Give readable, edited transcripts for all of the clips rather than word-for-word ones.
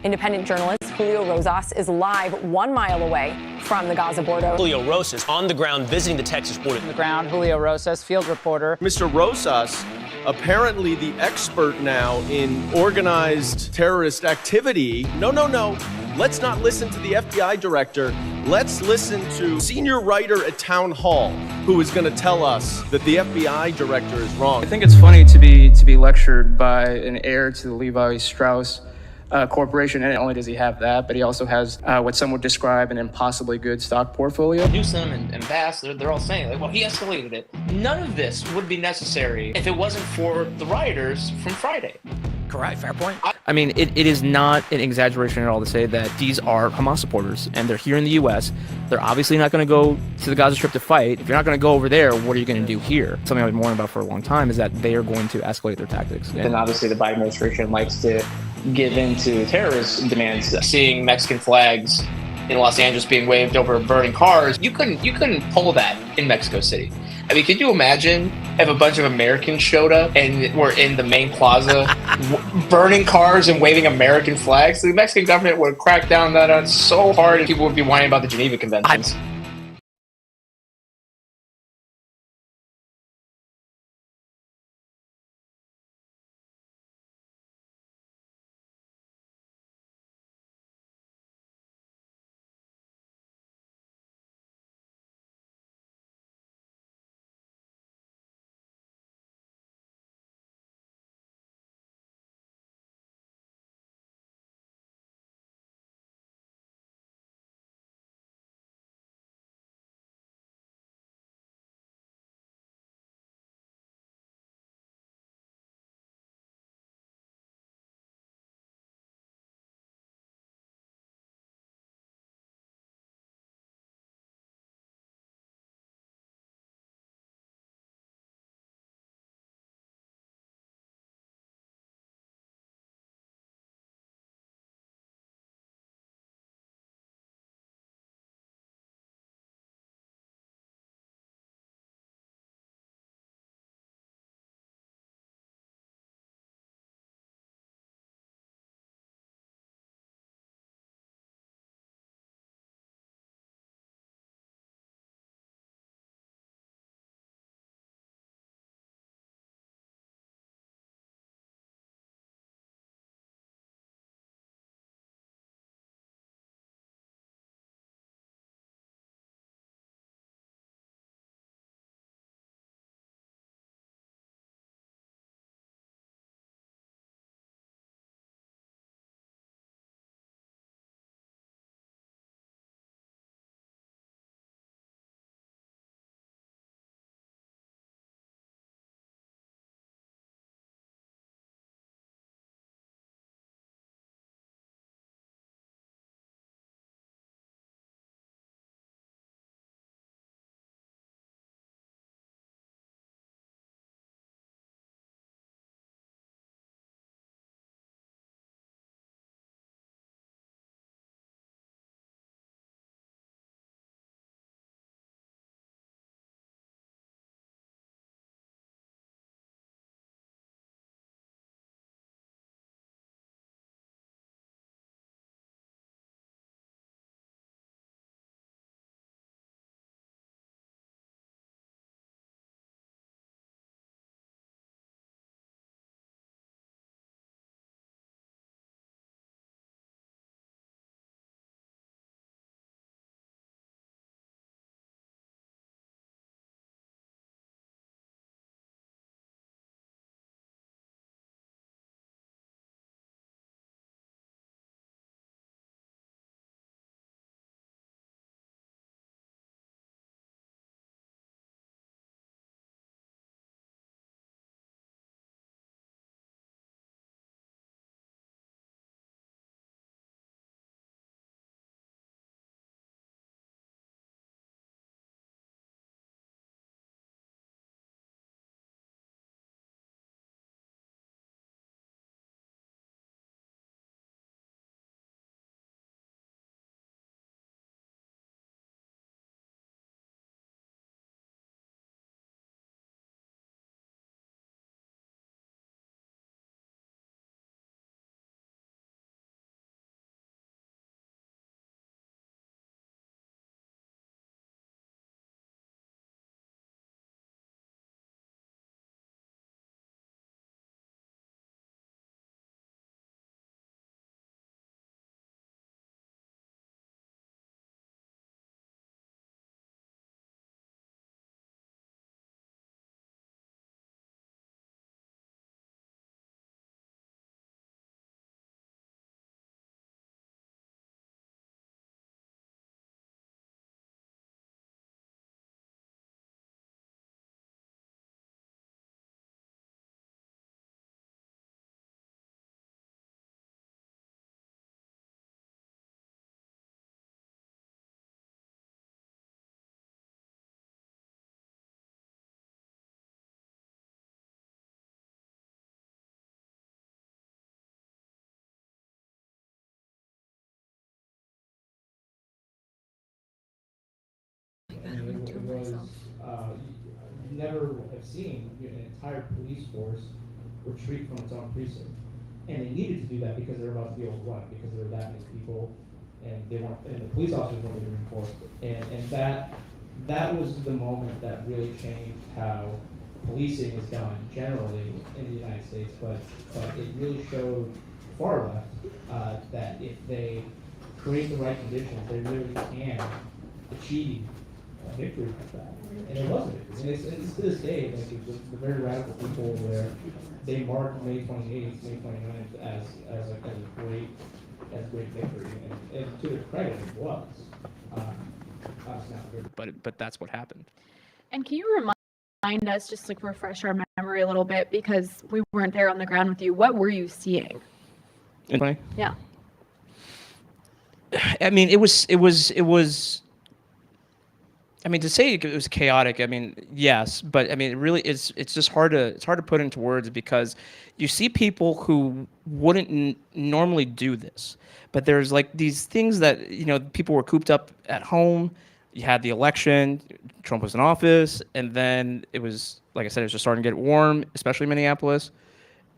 Independent journalist Julio Rosas is live 1 mile away from the Gaza border. Julio Rosas on the ground visiting the Texas border. On the ground, Julio Rosas, field reporter. Mr. Rosas, apparently the expert now in organized terrorist activity. No. Let's not listen to the FBI director. Let's listen to senior writer at Townhall, who is going to tell us that the FBI director is wrong. I think it's funny to be lectured by an heir to the Levi Strauss corporation, and not only does he have that, but he also has what some would describe an impossibly good stock portfolio. Newsom and Bass, they're all saying, like, well, he escalated it. None of this would be necessary if it wasn't for the rioters from Friday. Correct, fair point. I mean, it is not an exaggeration at all to say that these are Hamas supporters, and they're here in the U.S. They're obviously not going to go to the Gaza Strip to fight. If you're not going to go over there, what are you going to do here? Something I've been warning about for a long time is that they are going to escalate their tactics. And obviously the Biden administration likes to give in to terrorist demands. Seeing Mexican flags in Los Angeles being waved over burning cars, you couldn't pull that in Mexico City. I mean, could you imagine if a bunch of Americans showed up and were in the main plaza burning cars and waving American flags? The Mexican government would crack down on that so hard, and people would be whining about the Geneva Conventions. was you never have seen an entire police force retreat from its own precinct. And they needed to do that because they were about to be overrun, because there were that many people, and they weren't, and the police officers weren't being reinforced. And that was the moment that really changed how policing is done generally in the United States, but it really showed far left that if they create the right conditions, they really can achieve a victory like that. And it was a victory. And it's to this day, like the very radical people over there, they marked May 28th, May 29th as a great victory. And to their credit, it was. But that's what happened. And can you remind us, just like refresh our memory a little bit, because we weren't there on the ground with you, what were you seeing? Yeah. I mean, it was. I mean, to say it was chaotic, I mean, yes, but I mean, it really it's just hard to put into words, because you see people who wouldn't normally do this, but there's like these things that, you know, people were cooped up at home. You had the election, Trump was in office, and then it was, like I said, it was just starting to get warm, especially Minneapolis.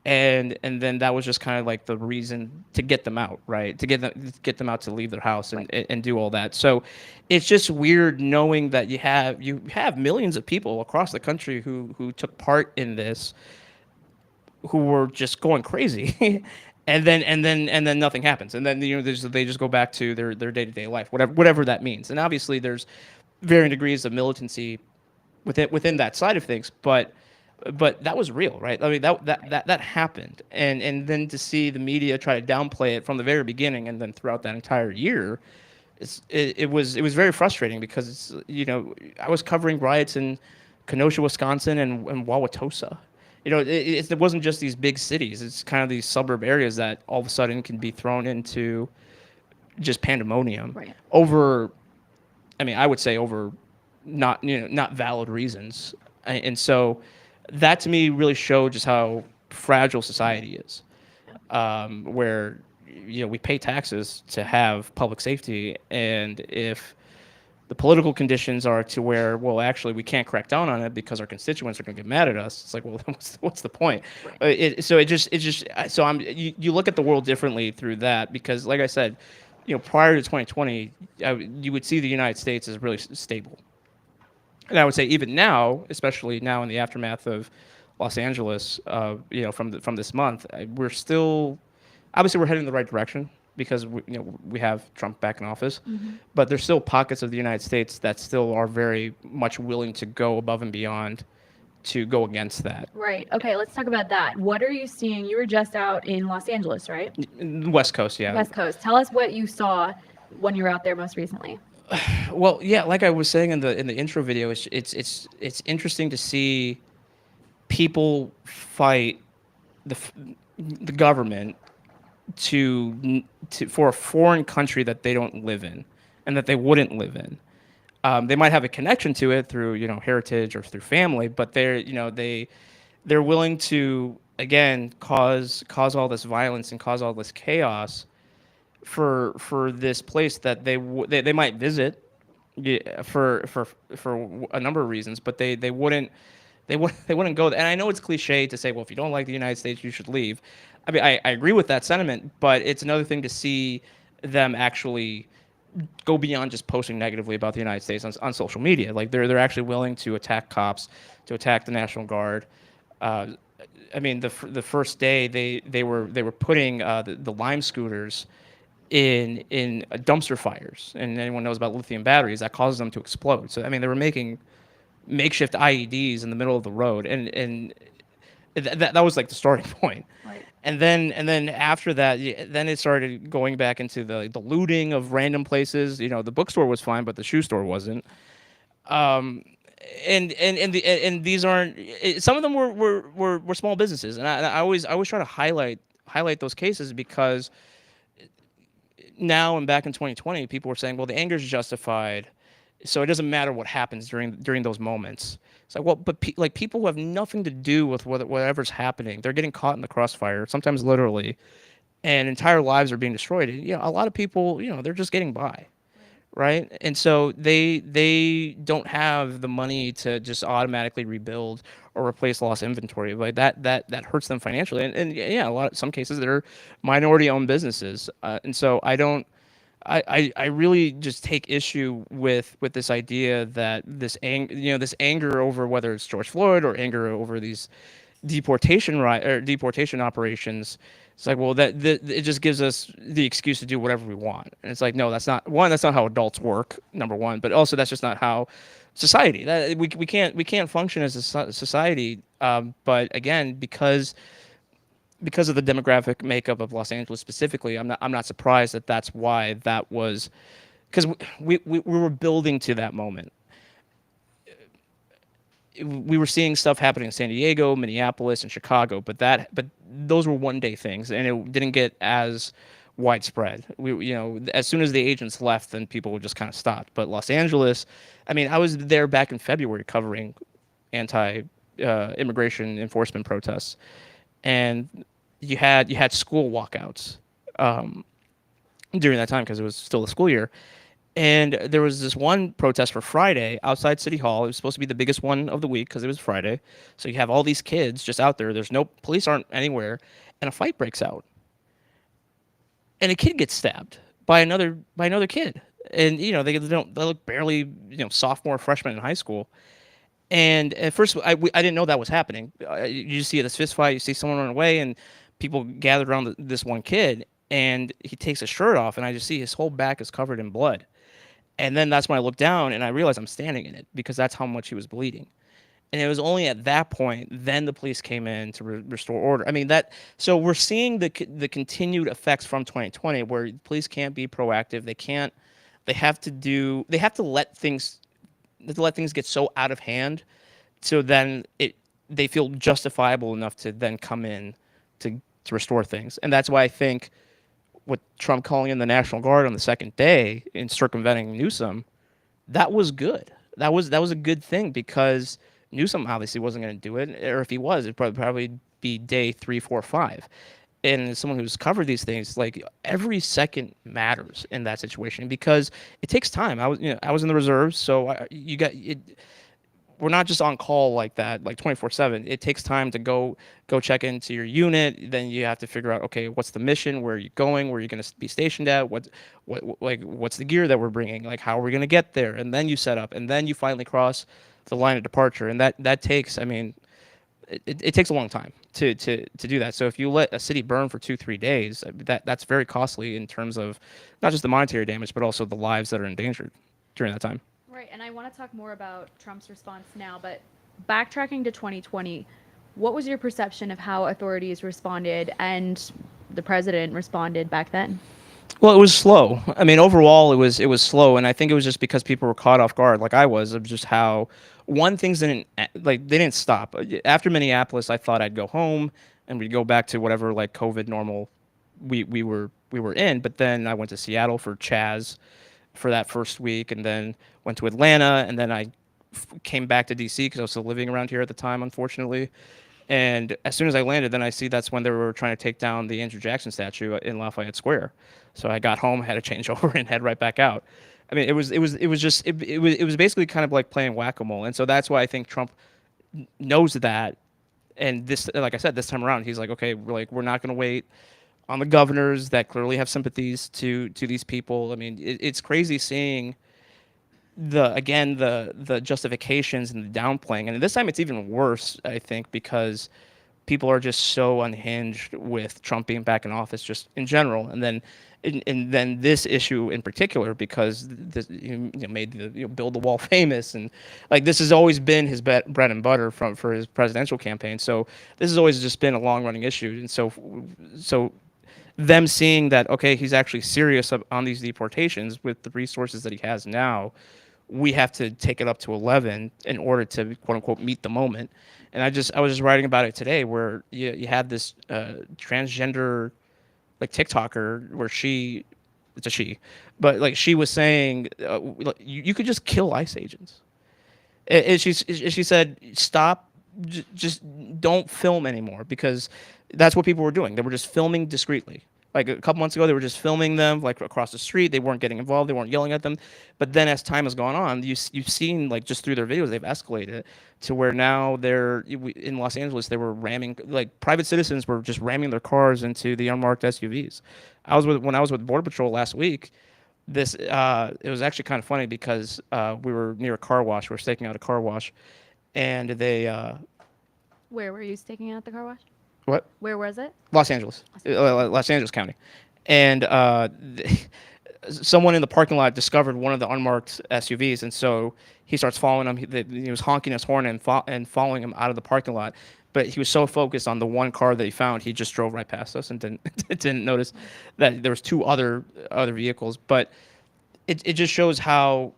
And then that was just kind of like the reason to get them out, right? To get them out to leave their house and do all that. So it's just weird knowing that you have millions of people across the country who took part in this, who were just going crazy, and then nothing happens, and then, you know, they just go back to their day-to-day life, whatever that means. And obviously there's varying degrees of militancy within that side of things, but that was real, right? I mean, that happened, and then to see the media try to downplay it from the very beginning and then throughout that entire year, it was very frustrating, because it's, you know, I was covering riots in Kenosha, Wisconsin, and Wauwatosa. You know, it wasn't just these big cities; it's kind of these suburb areas that all of a sudden can be thrown into just pandemonium over. I mean, I would say over not valid reasons, and so. That to me really showed just how fragile society is, where, you know, we pay taxes to have public safety, and if the political conditions are to where, well, actually we can't crack down on it because our constituents are going to get mad at us, it's like, well, what's the point? So you look at the world differently through that, because, like I said, you know, prior to 2020, you would see the United States as really stable. And I would say even now, especially now in the aftermath of Los Angeles, you know, from this month, we're still, obviously we're heading in the right direction, because we have Trump back in office, but there's still pockets of the United States that still are very much willing to go above and beyond to go against that. Right. Okay, let's talk about that. What are you seeing? You were just out in Los Angeles, right? West Coast, yeah. West Coast. Tell us what you saw when you were out there most recently. Well, yeah, like I was saying in the intro video, it's interesting to see people fight the government for a foreign country that they don't live in and that they wouldn't live in. They might have a connection to it through, you know, heritage or through family, but they're willing to, again, cause all this violence and cause all this chaos for this place that they might visit, for a number of reasons, but they wouldn't go there. And I know it's cliche to say, well, if you don't like the United States, you should leave. I mean, I agree with that sentiment, but it's another thing to see them actually go beyond just posting negatively about the United States on social media. Like they're actually willing to attack cops, to attack the National Guard. I mean, the first day they were putting the Lime scooters in dumpster fires, and anyone knows about lithium batteries, that causes them to explode. So I mean, they were making makeshift IEDs in the middle of the road, and that was like the starting point. Right. And then after that, then it started going back into the looting of random places. You know, the bookstore was fine, but the shoe store wasn't. And these aren't. Some of them were small businesses, and I always try to highlight those cases, because now and back in 2020, people were saying, well, the anger is justified, so it doesn't matter what happens during those moments. It's like, well, but people who have nothing to do with whatever's happening, they're getting caught in the crossfire, sometimes literally, and entire lives are being destroyed. And, you know, a lot of people, you know, they're just getting by, right? And so they don't have the money to just automatically rebuild or replace lost inventory. Like that hurts them financially. And yeah, some cases they're minority owned businesses. And so I really just take issue with this idea that this anger over whether it's George Floyd or anger over these deportation operations. It's like, well, it just gives us the excuse to do whatever we want. And it's like, no, that's not how adults work, number one, but also that's just not how society, that we can't function as a society. But again, because of the demographic makeup of Los Angeles specifically, I'm not surprised that that's why that was, because we were building to that moment. We were seeing stuff happening in San Diego, Minneapolis, and Chicago, but those were one-day things, and it didn't get as widespread. As soon as the agents left, then people just kind of stopped. But Los Angeles, I mean, I was there back in February covering anti-immigration enforcement protests, and you had school walkouts during that time because it was still the school year. And there was this one protest for Friday outside City Hall. It was supposed to be the biggest one of the week because it was Friday. So you have all these kids just out there. There's no police aren't anywhere, and a fight breaks out. And a kid gets stabbed by another kid. And they look barely sophomore, freshman in high school. And at first I didn't know that was happening. You see this fist fight. You see someone run away, and people gathered around this one kid. And he takes his shirt off, and I just see his whole back is covered in blood. And then that's when I look down and I realize I'm standing in it because that's how much he was bleeding. And it was only at that point then the police came in to restore order. I mean so we're seeing the continued effects from 2020 where police can't be proactive. They have to let things get so out of hand, so then they feel justifiable enough to then come in to restore things. And that's why I think with Trump calling in the National Guard on the second day in circumventing Newsom, that was good. That was a good thing because Newsom obviously wasn't going to do it, or if he was, it'd probably be day 3, 4, 5. And as someone who's covered these things, like every second matters in that situation because it takes time. I was in the reserves, so we're not just on call like that, like 24/7. It takes time to go check into your unit. Then you have to figure out, okay, what's the mission? Where are you going? Where are you going to be stationed at? What's the gear that we're bringing? Like, how are we going to get there? And then you set up, and then you finally cross the line of departure. And that takes, I mean, it takes a long time to do that. So if you let a city burn for 2-3 days, that's very costly in terms of not just the monetary damage, but also the lives that are endangered during that time. Right, and I want to talk more about Trump's response now, but backtracking to 2020, what was your perception of how authorities responded and the president responded back then? Well, it was slow. I mean, overall, it was slow, and I think it was just because people were caught off guard, like I was, of just how things they didn't stop. After Minneapolis, I thought I'd go home and we'd go back to whatever like COVID normal we were in, but then I went to Seattle for Chaz for that first week, and then went to Atlanta, and then I came back to DC because I was still living around here at the time, unfortunately. And as soon as I landed, then I see that's when they were trying to take down the Andrew Jackson statue in Lafayette Square. So I got home, had to change over, and head right back out. I mean, it was basically kind of like playing whack-a-mole, and so that's why I think Trump knows that. And this, like I said, this time around, he's like, okay, we're not going to wait on the governors that clearly have sympathies to these people. I mean, it's crazy seeing the justifications and the downplaying, and this time it's even worse, I think, because people are just so unhinged with Trump being back in office, just in general, and then this issue in particular, because this made the build the wall famous, and like this has always been his bread and butter for his presidential campaign. So this has always just been a long running issue, and so them seeing that, okay, he's actually serious on these deportations with the resources that he has now, we have to take it up to 11 in order to quote unquote meet the moment. And I was just writing about it today where you had this transgender like TikToker where it's a she, but like she was saying you could just kill ICE agents. And she said, stop, just don't film anymore, because that's what people were doing. They were just filming discreetly. Like a couple months ago, they were just filming them like across the street. They weren't getting involved. They weren't yelling at them. But then as time has gone on, you've seen like just through their videos, they've escalated to where now in Los Angeles, they were ramming, like private citizens were just ramming their cars into the unmarked SUVs. When I was with Border Patrol last week, it was actually kind of funny because we were near a car wash. We were staking out a car wash, and they Where were you staking out the car wash? what? Where was it? Los Angeles, Los Angeles County, and someone in the parking lot discovered one of the unmarked SUVs, and so he starts following him. He was honking his horn and following him out of the parking lot, but he was so focused on the one car that he found, he just drove right past us and didn't notice that there was two other vehicles. But it just shows how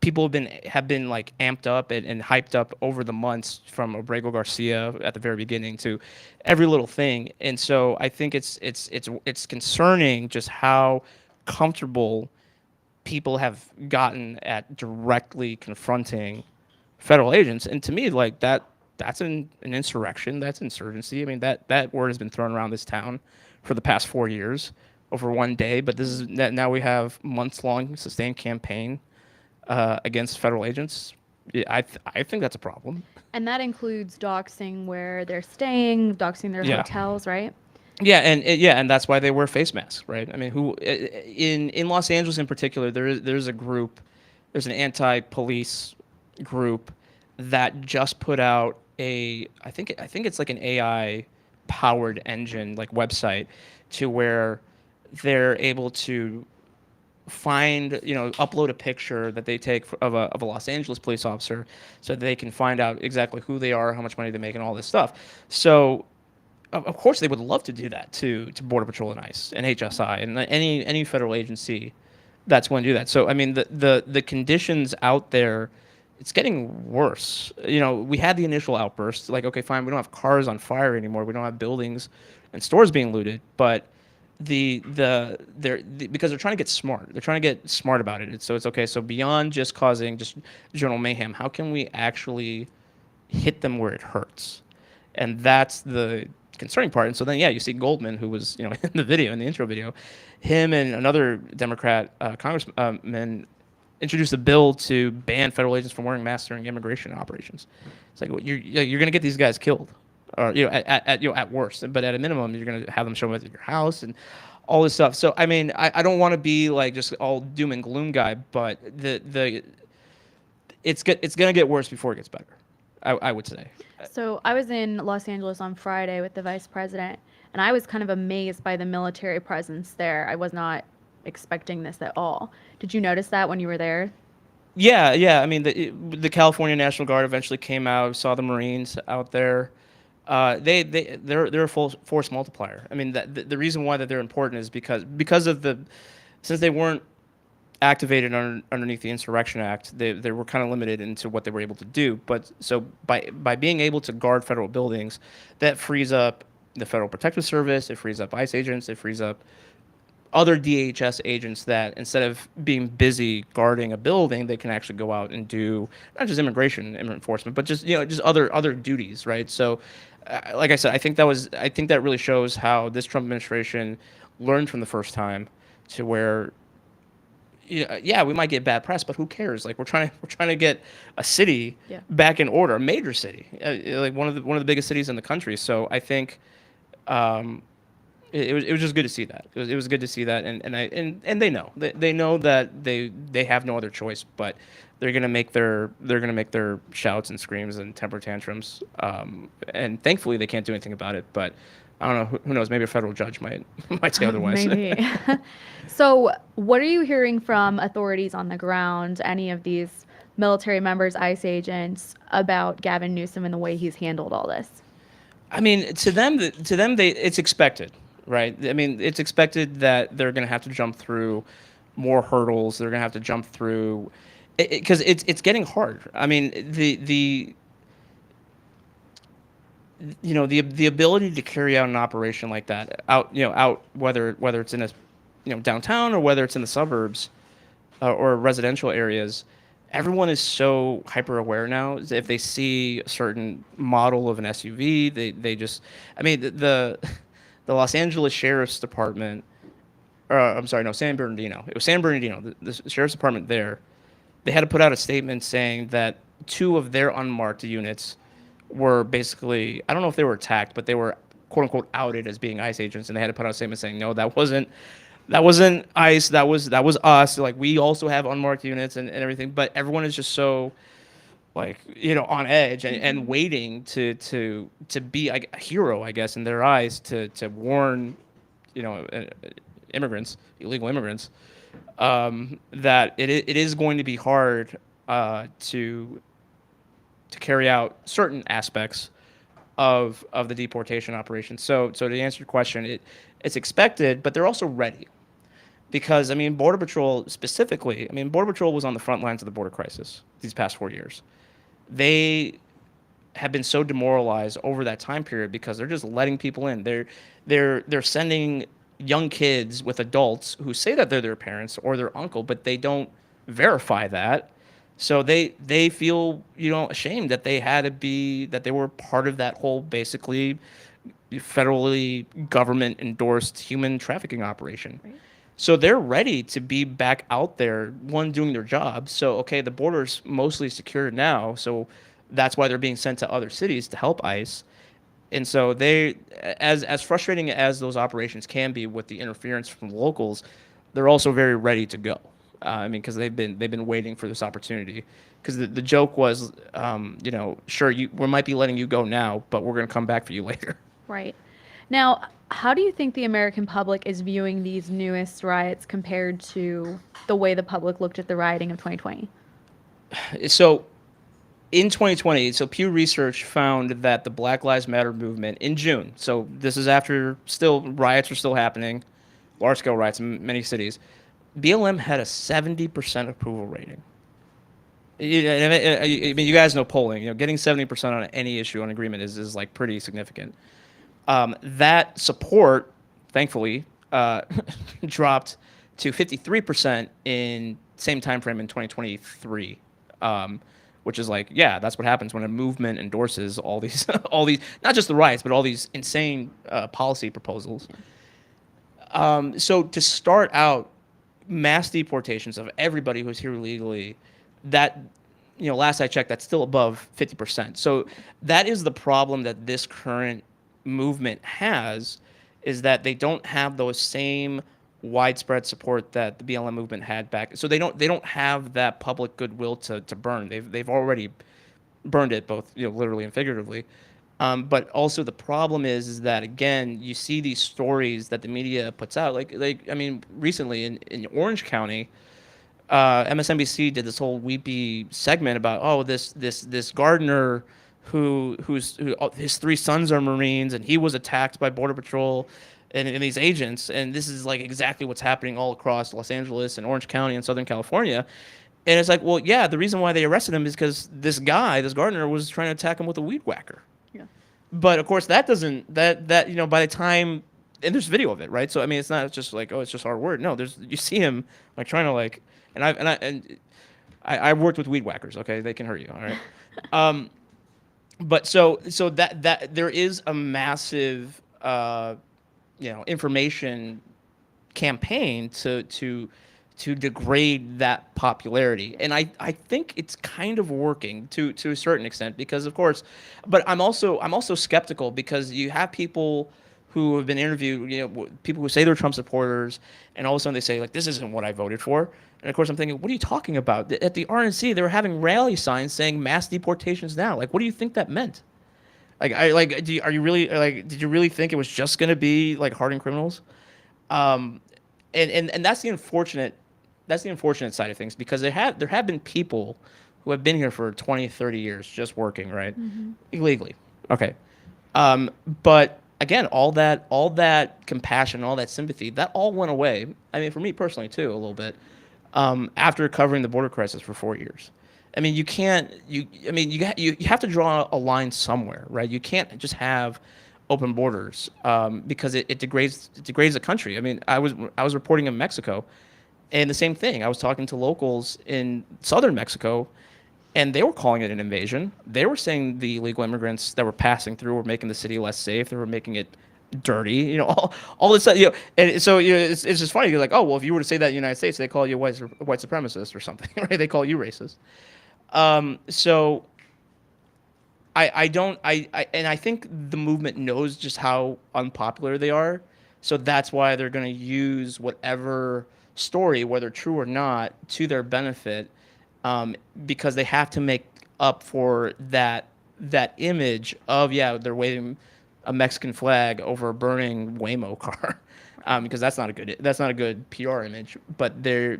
people have been like amped up and hyped up over the months, from Abrego Garcia at the very beginning to every little thing. And so I think it's concerning just how comfortable people have gotten at directly confronting federal agents. And to me, like that's an insurrection, that's insurgency. I mean, that word has been thrown around this town for the past 4 years over one day, but now we have months-long sustained campaign against federal agents. I think that's a problem. And that includes doxing where they're staying, doxing their hotels, right? Yeah, and that's why they wear face masks, right? I mean, in Los Angeles in particular, there's an anti-police group that just put out I think it's like an AI powered engine, like website, to where they're able to find, upload a picture that they take of a Los Angeles police officer, so that they can find out exactly who they are, how much money they make, and all this stuff. So of course they would love to do that to Border Patrol and ICE and HSI and any federal agency that's going to do that. So I mean, the conditions out there, it's getting worse. We had the initial outburst, like, okay, fine, we don't have cars on fire anymore, we don't have buildings and stores being looted, but because they're trying to get smart. They're trying to get smart about it. So it's okay. So beyond just causing just general mayhem, how can we actually hit them where it hurts? And that's the concerning part. And so then, you see Goldman, who was, in the intro video, him and another Democrat congressman introduced a bill to ban federal agents from wearing masks during immigration operations. It's like, well, you're going to get these guys killed, or at worst, but at a minimum, you're going to have them show up at your house and all this stuff. So I mean, I don't want to be like just all doom and gloom guy, but it's going to get worse before it gets better, I would say. So I was in Los Angeles on Friday with the vice president, and I was kind of amazed by the military presence there. I was not expecting this at all. Did you notice that when you were there? Yeah. I mean, the California National Guard eventually came out, saw the Marines out there. They're a full force multiplier. I mean, the reason why that they're important is because of since they weren't activated underneath the Insurrection Act, they were kind of limited into what they were able to do. But so by being able to guard federal buildings, that frees up the Federal Protective Service, it frees up ICE agents, it frees up other DHS agents that instead of being busy guarding a building, they can actually go out and do not just immigration enforcement, but just other duties, right? So, like I said, I think that really shows how this Trump administration learned from the first time, to where, we might get bad press, but who cares? Like we're trying to get a city back in order, a major city, like one of the biggest cities in the country. So I think. It was just good to see that. It was good to see that, and they know that they have no other choice, but they're gonna make their shouts and screams and temper tantrums, and thankfully they can't do anything about it. But I don't know, who knows? Maybe a federal judge might say otherwise. Maybe. So, what are you hearing from authorities on the ground? Any of these military members, ICE agents, about Gavin Newsom and the way he's handled all this? I mean, to them, it's expected. Right. I mean, it's expected that they're going to have to jump through more hurdles. They're going to have to jump through, because it's getting hard. I mean, the ability to carry out an operation like that out whether it's in a downtown or whether it's in the suburbs or residential areas. Everyone is so hyper aware now. If they see a certain model of an SUV, they just, I mean, the Los Angeles Sheriff's Department, I'm sorry, no, San Bernardino. It was San Bernardino, the Sheriff's Department there. They had to put out a statement saying that 2 of their unmarked units were basically, I don't know if they were attacked, but they were quote unquote outed as being ICE agents, and they had to put out a statement saying, no, that wasn't ICE, that was us. Like, we also have unmarked units and everything, but everyone is just so, like, on edge and waiting to be a hero, I guess, in their eyes, to warn, immigrants, illegal immigrants, that it is going to be hard to carry out certain aspects of the deportation operation. So to answer your question, it's expected, but they're also ready. Because, Border Patrol specifically, Border Patrol was on the front lines of the border crisis these past 4 years. They have been so demoralized over that time period because they're just letting people in. They're sending young kids with adults who say that they're their parents or their uncle, but they don't verify that. So they feel, ashamed that they were part of that whole basically federally government endorsed human trafficking operation. Right. So they're ready to be back out there, doing their job. So, okay, the border's mostly secure now, so that's why they're being sent to other cities to help ICE. And so they, as frustrating as those operations can be with the interference from locals, they're also very ready to go. Because they've been waiting for this opportunity. Because the joke was, sure, we might be letting you go now, but we're going to come back for you later. Right. Now, how do you think the American public is viewing these newest riots compared to the way the public looked at the rioting of 2020? So in 2020, Pew Research found that the Black Lives Matter movement in June, so this is after riots are still happening, large-scale riots in many cities, BLM had a 70% approval rating. You guys know polling. Getting 70% on any issue on agreement is like pretty significant. That support, thankfully, dropped to 53% in same time frame in 2023, which is like, yeah, that's what happens when a movement endorses all these, not just the riots, but all these insane policy proposals. So to start out mass deportations of everybody who's here illegally, that, last I checked, that's still above 50%. So that is the problem that this current movement has, is that they don't have those same widespread support that the BLM movement had back. So they don't have that public goodwill to burn. They've already burned it, both literally and figuratively. But also the problem is that, again, you see these stories that the media puts out. Recently in Orange County, MSNBC did this whole weepy segment about, this gardener who his 3 sons are Marines, and he was attacked by Border Patrol and these agents, and this is like exactly what's happening all across Los Angeles and Orange County and Southern California. And it's like, well, yeah, the reason why they arrested him is because this gardener was trying to attack him with a weed whacker. Yeah. But of course that doesn't, by the time, and there's video of it, right? So it's not just like, oh, it's just our word. No, you see him like trying to like, and I've worked with weed whackers. Okay, they can hurt you. All right. But so that there is a massive, information campaign to degrade that popularity, and I think it's kind of working to a certain extent, because of course, but I'm also skeptical, because you have people who have been interviewed, people who say they're Trump supporters, and all of a sudden they say, like, this isn't what I voted for. And of course I'm thinking, what are you talking about? At the RNC, they were having rally signs saying mass deportations now. Like, what do you think that meant? Did you really think it was just going to be like hardened criminals? And that's the unfortunate side of things, because there have been people who have been here for 20, 30 years just working, right? Mm-hmm. Illegally. Okay. But again, all that compassion, all that sympathy, that all went away. For me personally too, a little bit, after covering the border crisis for 4 years. You have to draw a line somewhere, right? You can't just have open borders, because it degrades the country. I was reporting in Mexico, and the same thing. I was talking to locals in southern Mexico, and they were calling it an invasion. They were saying the illegal immigrants that were passing through were making the city less safe. They were making it dirty, all this stuff, and so it's just funny. You're like, oh well, if you were to say that in the United States, they call you white supremacist or something, right? They call you racist. So I think the movement knows just how unpopular they are, so that's why they're going to use whatever story, whether true or not, to their benefit, because they have to make up for that image of they're waving a Mexican flag over a burning Waymo car, because that's not a good PR image. But they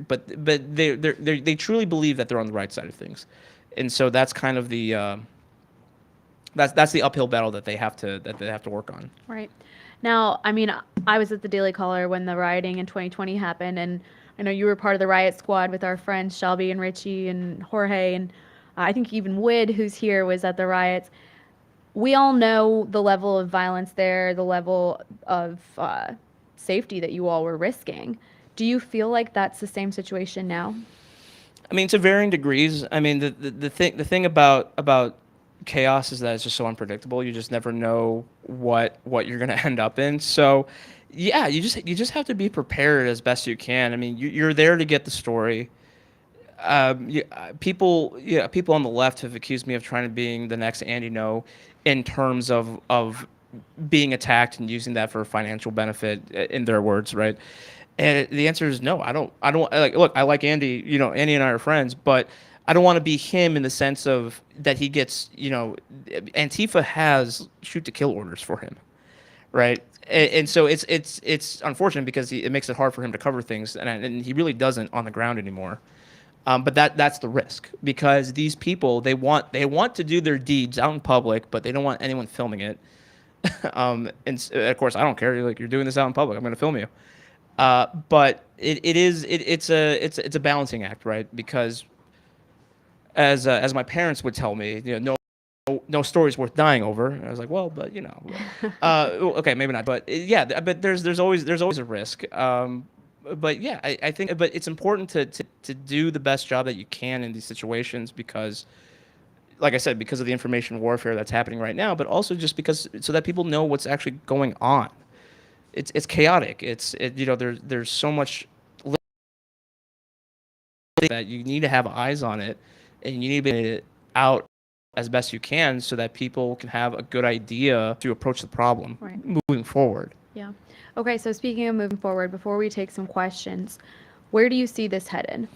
truly believe that they're on the right side of things, and so that's kind of the that's the uphill battle that they have to work on. Right. Now, I mean, I was at the Daily Caller when the rioting in 2020 happened, and I know you were part of the riot squad with our friends Shelby and Richie and Jorge, and I think even Wid, who's here, was at the riots. We all know the level of violence there, the level of safety that you all were risking. Do you feel like that's the same situation now? I mean, to varying degrees. I mean, the thing about chaos is that it's just so unpredictable. You just never know what you're going to end up in. So, yeah, you just have to be prepared as best you can. I mean, you're there to get the story. People on the left have accused me of trying to being the next Andy Ngo in terms of being attacked and using that for financial benefit, in their words, right? And the answer is no. I don't like. Look, I like Andy. Andy and I are friends, but I don't want to be him in the sense of that he gets. Antifa has shoot to kill orders for him, right? And so it's unfortunate because it makes it hard for him to cover things, and he really doesn't on the ground anymore. But that's the risk, because these people they want to do their deeds out in public, but they don't want anyone filming it. And of course, I don't care. You're doing this out in public. I'm going to film you. But it's a balancing act, right? Because as my parents would tell me, no story's worth dying over. And I was like, well, but okay, maybe not. But but there's always a risk. But yeah, I think, but it's important to do the best job that you can in these situations, because, like I said, because of the information warfare that's happening right now, but also just because so that people know what's actually going on. It's chaotic. There's so much that you need to have eyes on it, and you need to be out as best you can so that people can have a good idea to approach the problem moving forward. Yeah. Okay, so speaking of moving forward, before we take some questions, where do you see this headed?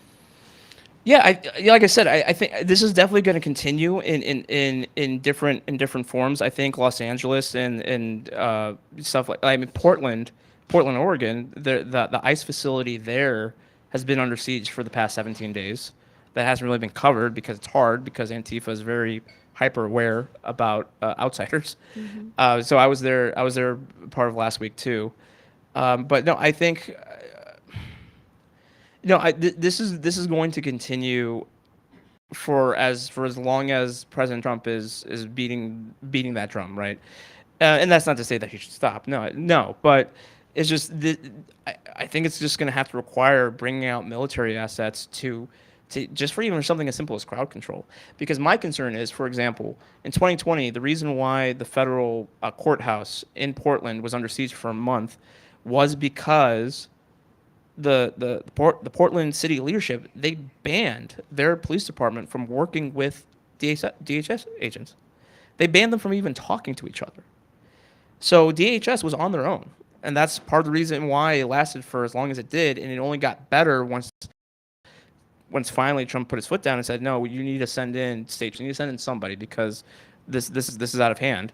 Yeah, like I said, I think this is definitely going to continue in different forms. I think Los Angeles and stuff Portland, Oregon, the ICE facility there has been under siege for the past 17 days. That hasn't really been covered because it's hard, because Antifa is very hyper aware about outsiders. Mm-hmm. So I was there part of last week too. But no, I think this is going to continue for as long as President Trump is beating that drum, right? And that's not to say that he should stop. No, but it's just I think it's just going to have to require bringing out military assets to just for even something as simple as crowd control. Because my concern is, for example, in 2020, the reason why the federal courthouse in Portland was under siege for a month was because the Portland city leadership, they banned their police department from working with DHS agents. They banned them from even talking to each other. So DHS was on their own, and that's part of the reason why it lasted for as long as it did, and it only got better once finally Trump put his foot down and said, no, you need to send in states, you need to send in somebody, because this is out of hand.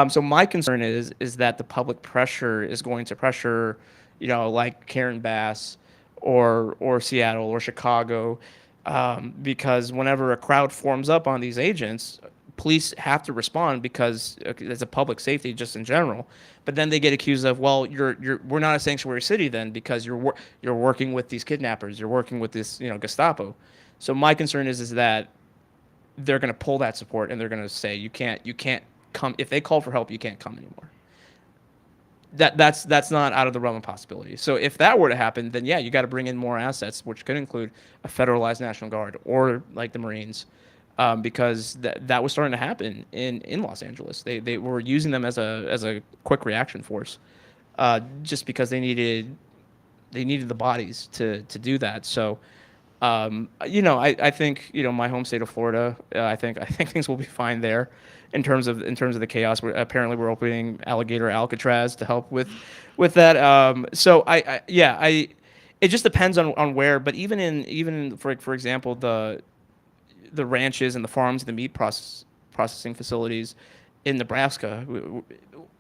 So my concern is that the public pressure is going to pressure, like Karen Bass or Seattle or Chicago, because whenever a crowd forms up on these agents, police have to respond because it's a public safety just in general. But then they get accused of, well, we're not a sanctuary city then, because you're working with these kidnappers, you're working with this Gestapo. So my concern is that they're going to pull that support, and they're going to say you can't come. If they call for help, you can't come anymore. That's not out of the realm of possibility. So if that were to happen, then yeah, you got to bring in more assets, which could include a federalized National Guard or like the Marines, because that was starting to happen in Los Angeles. They were using them as a quick reaction force, just because they needed the bodies to do that. So, I think my home state of Florida, I think things will be fine there in terms of the chaos. Apparently we're opening Alligator Alcatraz to help with that. So it just depends on where. But even for example, the ranches and the farms and the meat processing facilities in Nebraska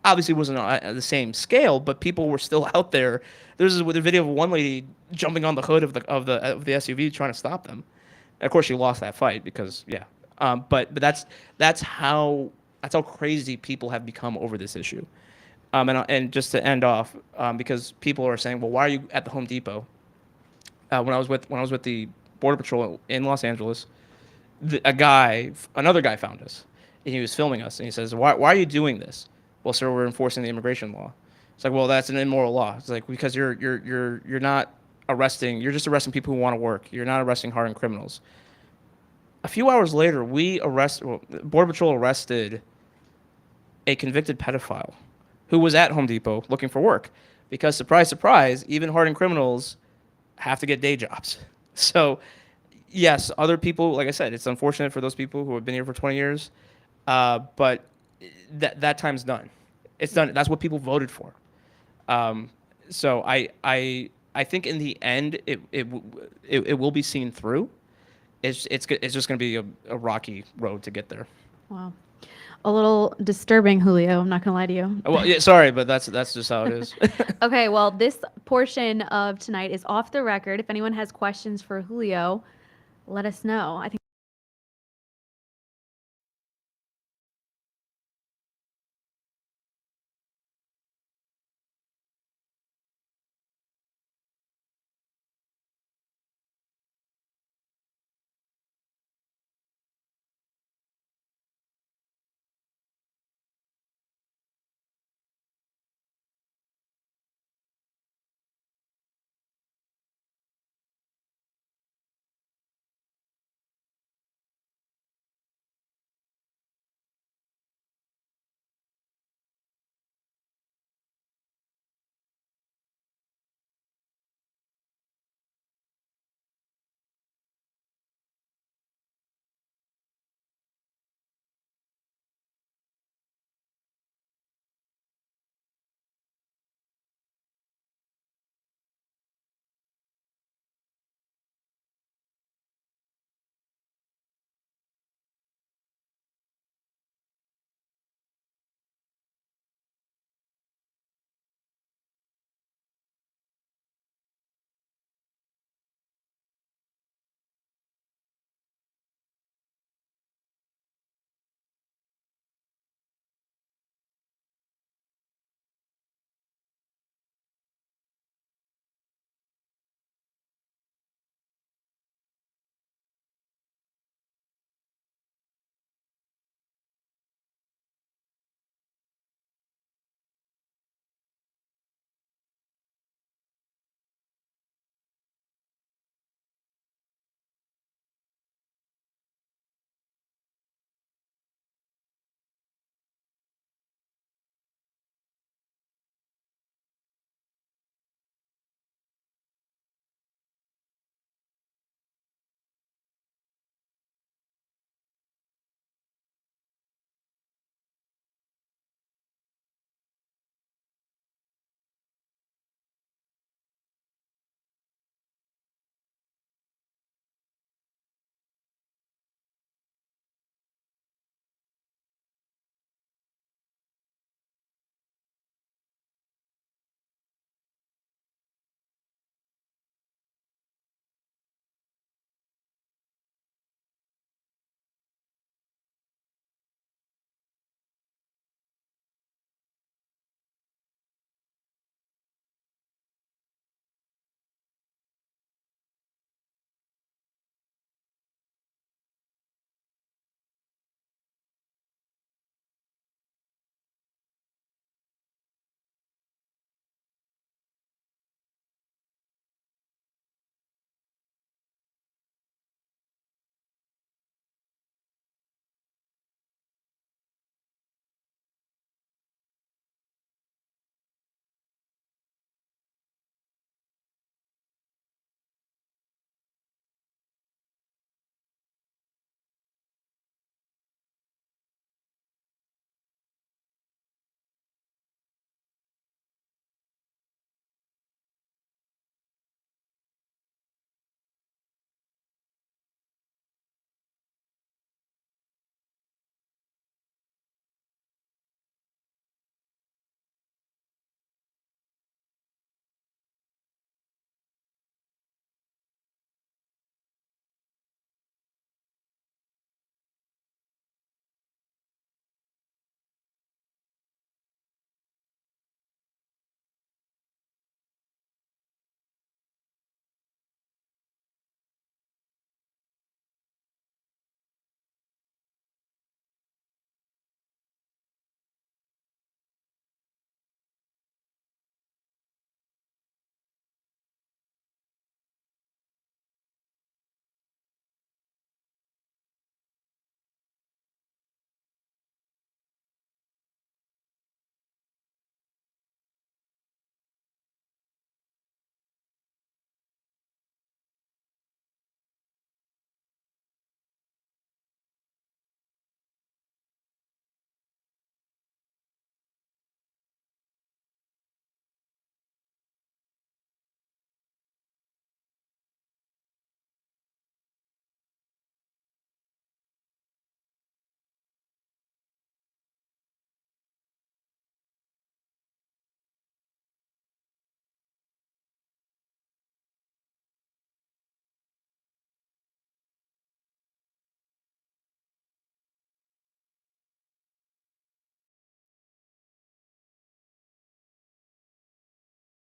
obviously wasn't at the same scale, but people were still out there. There's a video of one lady jumping on the hood of the SUV trying to stop them. And of course, she lost that fight because but that's how crazy people have become over this issue. And just to end off, because people are saying, well, why are you at the Home Depot? When I was with the Border Patrol in Los Angeles, another guy found us, and he was filming us, and he says, why are you doing this? Well, sir, we're enforcing the immigration law. It's like, well, that's an immoral law. It's like, because you're not arresting, you're just arresting people who want to work. You're not arresting hardened criminals. A few hours later, Border Patrol arrested a convicted pedophile who was at Home Depot looking for work, because surprise, surprise, even hardened criminals have to get day jobs. So yes, other people, like I said, it's unfortunate for those people who have been here for 20 years, but that time's done. It's done. That's what people voted for. So I think in the end it will be seen through. It's just going to be a rocky road to get there. Wow. A little disturbing, Julio. I'm not going to lie to you. Well, yeah, sorry, but that's just how it is. Okay, well, this portion of tonight is off the record. If anyone has questions for Julio, let us know. I think